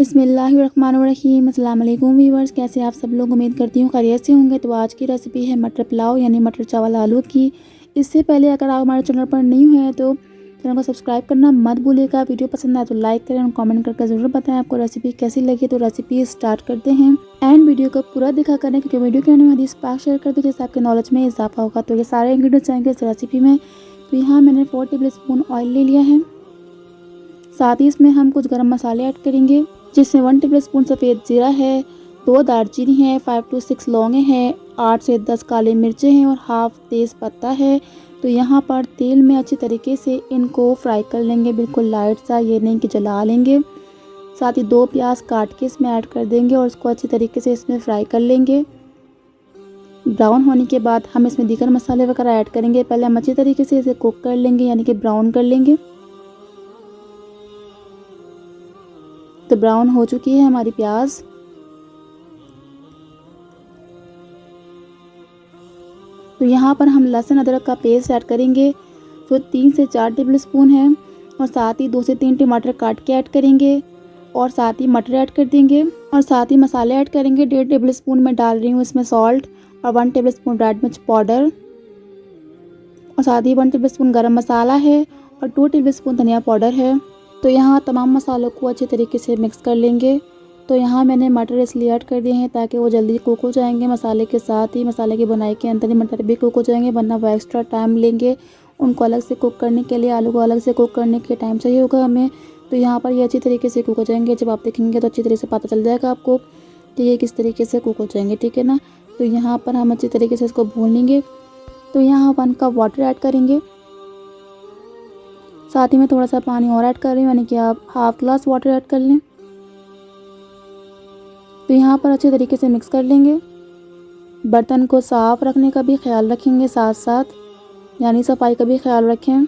बिस्मिल्लाहिर्रहमानिर्रहीम। अस्सलाम वालेकुम व्यूअर्स, कैसे आप सब लोग। उम्मीद करती हूँ खैरियत से होंगे। तो आज की रेसिपी है मटर पुलाव यानी मटर चावल आलू की। इससे पहले अगर आप हमारे चैनल पर नहीं हैं तो चैनल को सब्सक्राइब करना मत भूलिएगा। वीडियो पसंद आए तो लाइक करें और कमेंट करके ज़रूर बताएं आपको रेसिपी कैसी लगी। तो रेसिपी स्टार्ट करते हैं। एंड वीडियो को पूरा देखा करें क्योंकि वीडियो के अंदर हदीस पाक शेयर कर दो जिससे आपके नॉलेज में इजाफा होगा। तो ये सारे इंग्रेडिएंट्स आएंगे इस रेसिपी में। तो यहाँ मैंने 4 टेबल स्पून ऑयल ले लिया है। साथ ही इसमें हम कुछ गरम मसाले ऐड करेंगे जिसमें 1 टेबल स्पून सफ़ेद जीरा है, 2 दालचीनी है, 5 to 6 लौंगे हैं, 8 से 10 काली मिर्चें हैं और हाफ तेज़ पत्ता है। तो यहाँ पर तेल में अच्छी तरीके से इनको फ्राई कर लेंगे, बिल्कुल लाइट सा, ये नहीं कि जला लेंगे। साथ ही 2 प्याज काट के इसमें ऐड कर देंगे और इसको अच्छी तरीके से इसमें फ्राई कर लेंगे। ब्राउन होने के बाद हम इसमें दीगर मसाले वगैरह ऐड करेंगे। पहले हम अच्छी तरीके से इसे कुक कर लेंगे यानी कि ब्राउन कर लेंगे। तो ब्राउन हो चुकी है हमारी प्याज। तो यहाँ पर हम लहसुन अदरक का पेस्ट ऐड करेंगे जो 3 से 4 टेबल स्पून है और साथ ही 2 से 3 टमाटर काट के ऐड करेंगे और साथ ही मटर ऐड कर देंगे और साथ ही मसाले ऐड करेंगे। 1.5 टेबल स्पून में डाल रही हूँ इसमें सॉल्ट और 1 टेबल स्पून रेड मिर्च पाउडर और साथ ही 1 टेबल स्पून गरम मसाला है और 2 टेबल स्पून धनिया पाउडर है। तो यहाँ तमाम मसालों को अच्छे तरीके से मिक्स कर लेंगे। तो यहाँ मैंने मटर इसलिए ऐड कर दिए हैं ताकि वो जल्दी कुक हो जाएंगे मसाले के साथ ही। मसाले की बुनाई के अंदर ही मटर भी कुक हो जाएंगे, वरना वो एक्स्ट्रा टाइम लेंगे उनको अलग से कुक करने के लिए। आलू को अलग से कुक करने के टाइम चाहिए होगा हमें। तो यहाँ पर ये अच्छी तरीके से कुक हो जाएंगे। जब आप देखेंगे तो अच्छी तरीके से पता चल जाएगा आपको कि ये किस तरीके से कुक हो जाएंगे, ठीक है ना। तो यहाँ पर हम अच्छी तरीके से इसको भून लेंगे। तो यहाँ 1 कप वाटर ऐड करेंगे, साथ ही मैं थोड़ा सा पानी और ऐड कर रही हूँ यानी कि आप हाफ ग्लास वाटर ऐड कर लें। तो यहाँ पर अच्छे तरीके से मिक्स कर लेंगे। बर्तन को साफ़ रखने का भी ख्याल रखेंगे साथ साथ, यानी सफाई का भी ख्याल रखें।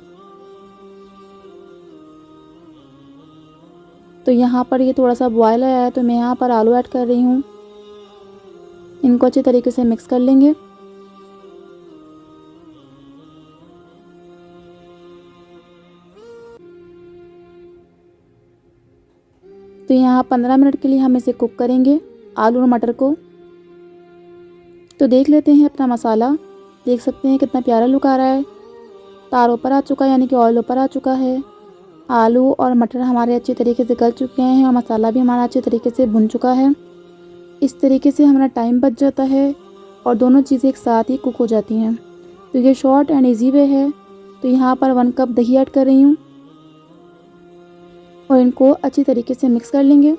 तो यहाँ पर ये थोड़ा सा बॉयल आया है तो मैं यहाँ पर आलू ऐड कर रही हूँ। इनको अच्छे तरीके से मिक्स कर लेंगे। तो यहाँ 15 मिनट के लिए हम इसे कुक करेंगे आलू और मटर को। तो देख लेते हैं अपना मसाला। देख सकते हैं कितना प्यारा लुक आ रहा है। तार ऊपर आ चुका है यानी कि ऑयल ऊपर आ चुका है। आलू और मटर हमारे अच्छे तरीके से गल चुके हैं और मसाला भी हमारा अच्छे तरीके से भुन चुका है। इस तरीके से हमारा टाइम बच जाता है और दोनों चीज़ें एक साथ ही कुक हो जाती हैं। तो ये शॉर्ट एंड ईजी वे है। तो यहाँ पर 1 कप दही ऐड कर रही हूँ और इनको अच्छी तरीके से मिक्स कर लेंगे।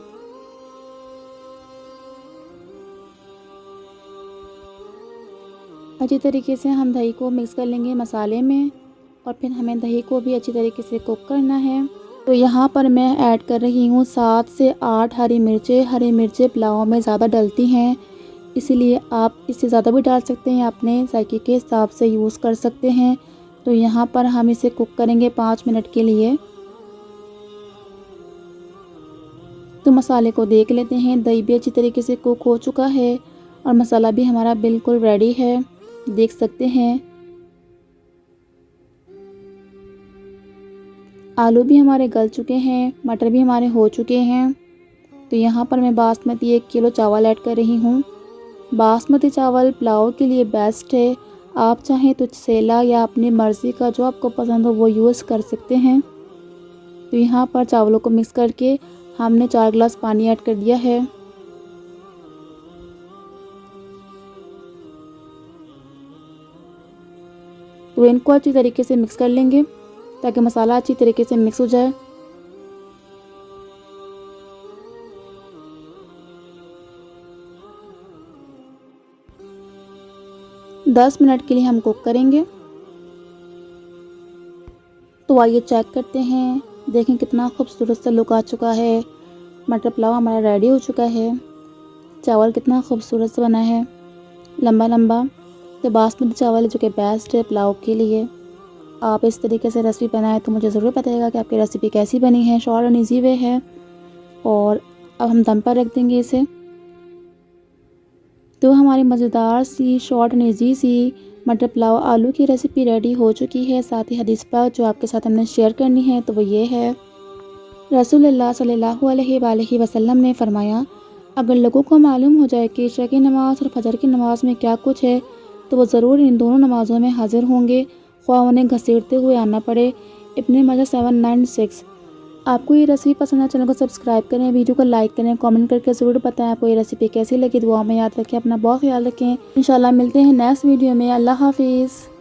अच्छी तरीके से हम दही को मिक्स कर लेंगे मसाले में और फिर हमें दही को भी अच्छी तरीके से कुक करना है। तो यहाँ पर मैं ऐड कर रही हूँ 7 से 8 हरी मिर्चें। हरी मिर्चें पुलाव में ज़्यादा डलती हैं, इसीलिए आप इससे ज़्यादा भी डाल सकते हैं, अपने जायके के हिसाब से यूज़ कर सकते हैं। तो यहाँ पर हम इसे कुक करेंगे 5 मिनट के लिए। तो मसाले को देख लेते हैं। दही भी अच्छी तरीके से कुक हो चुका है और मसाला भी हमारा बिल्कुल रेडी है, देख सकते हैं। आलू भी हमारे गल चुके हैं, मटर भी हमारे हो चुके हैं। तो यहाँ पर मैं बासमती 1 किलो चावल ऐड कर रही हूँ। बासमती चावल पुलाव के लिए बेस्ट है। आप चाहें तो सेला या अपनी मर्ज़ी का जो आपको पसंद हो वो यूज़ कर सकते हैं। तो यहाँ पर चावलों को मिक्स करके हमने 4 गिलास पानी ऐड कर दिया है। तो इनको अच्छी तरीके से मिक्स कर लेंगे ताकि मसाला अच्छी तरीके से मिक्स हो जाए। दस मिनट के लिए हम कुक करेंगे। तो आइए चेक करते हैं। देखें कितना खूबसूरत सा लुक आ चुका है। मटर पुलाव हमारा रेडी हो चुका है। चावल कितना खूबसूरत सा बना है, लंबा लंबा। तो बासमती चावल जो कि बेस्ट है पुलाव के लिए। आप इस तरीके से रेसिपी बनाएं तो मुझे ज़रूर बताइएगा कि आपकी रेसिपी कैसी बनी है। शॉर्ट एंड ईजी वे है। और अब हम दम पर रख देंगे इसे। तो हमारी मज़ेदार सी शॉर्ट एंड ईजी सी मटर पुलाव आलू की रेसिपी रेडी हो चुकी है। साथ ही हदीस पाक जो आपके साथ हमने शेयर करनी है तो वो ये है। रसूलुल्लाह सल्लल्लाहु अलैहि वसल्लम ने फरमाया, अगर लोगों को मालूम हो जाए कि इशा की नमाज़ और फजर की नमाज़ में क्या कुछ है तो वो ज़रूर इन दोनों नमाज़ों में हाजिर होंगे, ख्वाह उन्हें घसीटते हुए आना पड़े। इब्न माजा 796। आपको ये रेसिपी पसंद है, चैनल को सब्सक्राइब करें, वीडियो को लाइक करें, कमेंट करके ज़रूर बताएं आपको ये रेसिपी कैसी लगी। दुआ में याद रखें, अपना बहुत ख्याल रखें। इंशाल्लाह मिलते हैं नेक्स्ट वीडियो में। अल्लाह हाफिज़।